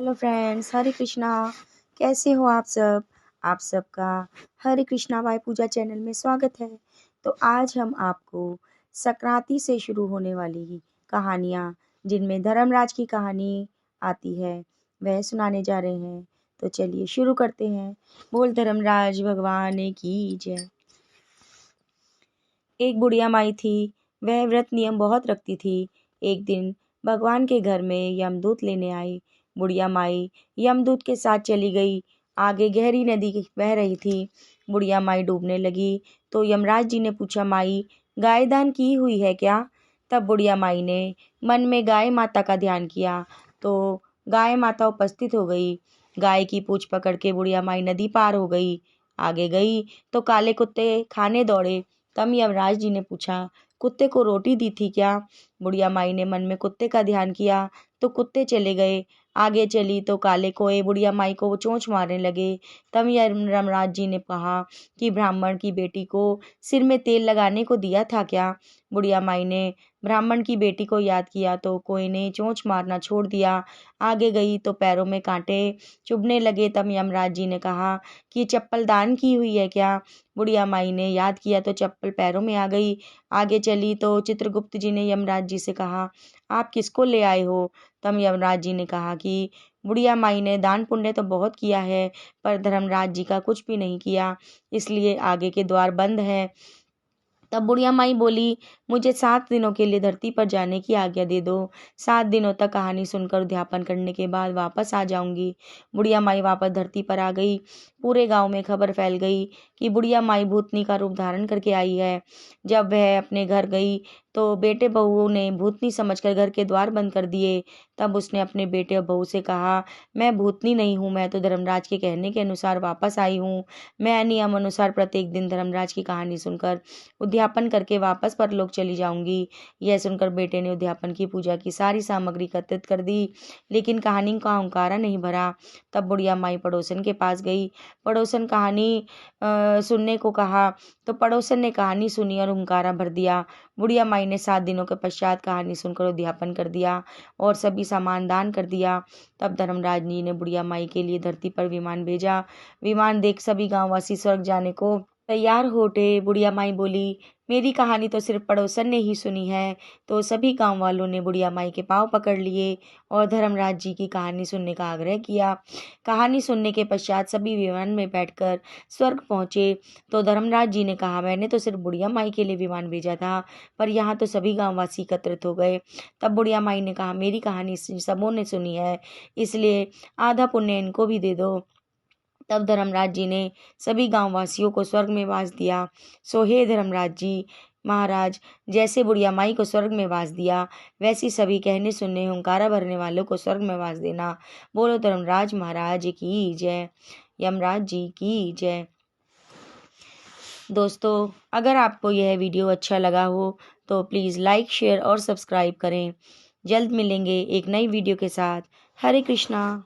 Hello friends, हरे कृष्णा। कैसे हो आप सब? आप सबका हरे कृष्णा बाय पूजा चैनल में स्वागत है। तो आज हम आपको संक्रांति से शुरू होने वाली कहानियाँ, जिनमें धर्मराज की कहानी आती है, वह सुनाने जा रहे हैं। तो चलिए शुरू करते हैं। बोल धर्मराज भगवान की जय। एक बुढ़िया माई थी। वह व्रत नियम बहुत रखती थी। एक दिन भगवान के घर में यमदूत लेने आई। बुढ़िया माई यमदूत के साथ चली गई। आगे गहरी नदी बह रही थी। बुढ़िया माई डूबने लगी तो यमराज जी ने पूछा, माई गाय दान की हुई है क्या? तब बुढ़िया माई ने मन में गाय माता का ध्यान किया तो गाय माता उपस्थित हो गई। गाय की पूंछ पकड़ के बुढ़िया माई नदी पार हो गई। आगे गई तो काले कुत्ते खाने दौड़े। तब यमराज जी ने पूछा, कुत्ते को रोटी दी थी क्या? बुढ़िया माई ने मन में कुत्ते का ध्यान किया तो कुत्ते चले गए। आगे चली तो काले कोए बुढ़िया माई को चोंच मारने लगे। तब यमराज जी ने कहा कि ब्राह्मण की बेटी को सिर में तेल लगाने को दिया था क्या? बुढ़िया माई ने ब्राह्मण की बेटी को याद किया तो कोई ने चोंच मारना छोड़ दिया। आगे गई तो पैरों में कांटे चुभने लगे। तब यमराज जी ने कहा कि चप्पल दान की हुई है क्या? बुढ़िया माई ने याद किया तो चप्पल पैरों में आ गई। आगे चली तो चित्रगुप्त जी ने यमराज जी से कहा, आप किसको ले आए हो? तब यमराज जी ने कहा कि बुढ़िया माई ने दान पुण्य तो बहुत किया है, पर धर्मराज जी का कुछ भी नहीं किया, इसलिए आगे के द्वार बंद हैं। तब बुढ़िया माई बोली, मुझे 7 दिनों के लिए धरती पर जाने की आज्ञा दे दो। 7 दिनों तक कहानी सुनकर उद्यापन करने के बाद वापस आ जाऊंगी। बुढ़िया माई वापस धरती पर आ गई। पूरे गांव में खबर फैल गई कि बुढ़िया माई भूतनी का रूप धारण करके आई है। जब वह अपने घर गई तो बेटे बहुओं ने भूतनी समझकर घर के द्वार बंद कर दिए। तब उसने अपने बेटे और बहू से कहा, मैं भूतनी नहीं हूँ, मैं तो धर्मराज के कहने के अनुसार वापस आई हूँ। मैं नियम अनुसार प्रत्येक दिन धर्मराज की कहानी सुनकर उद्यापन करके वापस परलोक चली जाऊंगी। यह सुनकर बेटे ने उद्यापन की पूजा की सारी सामग्री एकत्रित कर दी, लेकिन कहानी का हुंकारा नहीं भरा। तब बुढ़िया माई पड़ोसन के पास गई। पड़ोसन कहानी सुनने को कहा तो पड़ोसन ने कहानी सुनी और हुंकारा भर दिया। बुढ़िया माई ने 7 दिनों के पश्चात कहानी सुनकर उद्यापन कर दिया और सभी सामान दान कर दिया। तब धर्मराज जी ने बुढ़िया माई के लिए धरती पर विमान भेजा। विमान देख सभी गांववासी स्वर्ग जाने को तैयार हो उठे। बुढ़िया माई बोली, मेरी कहानी तो सिर्फ पड़ोसन ने ही सुनी है। तो सभी गांव वालों ने बुढ़िया माई के पांव पकड़ लिए और धर्मराज जी की कहानी सुनने का आग्रह किया। कहानी सुनने के पश्चात सभी विमान में बैठकर स्वर्ग पहुंचे। तो धर्मराज जी ने कहा, मैंने तो सिर्फ बुढ़िया माई के लिए विमान भेजा था, पर यहाँ तो सभी गांववासी एकत्रित हो गए। तब बुढ़िया माई ने कहा, मेरी कहानी सबों ने सुनी है, इसलिए आधा पुण्य इनको भी दे दो। तब धर्मराज जी ने सभी गांववासियों को स्वर्ग में वास दिया। सो हे धर्मराज जी महाराज, जैसे बुढ़िया माई को स्वर्ग में वास दिया, वैसी सभी कहने सुनने हुंकारा भरने वालों को स्वर्ग में वास देना। बोलो धर्मराज महाराज की जय। यमराज जी की जय। दोस्तों, अगर आपको यह वीडियो अच्छा लगा हो तो प्लीज़ लाइक, शेयर और सब्सक्राइब करें। जल्द मिलेंगे एक नई वीडियो के साथ। हरे कृष्णा।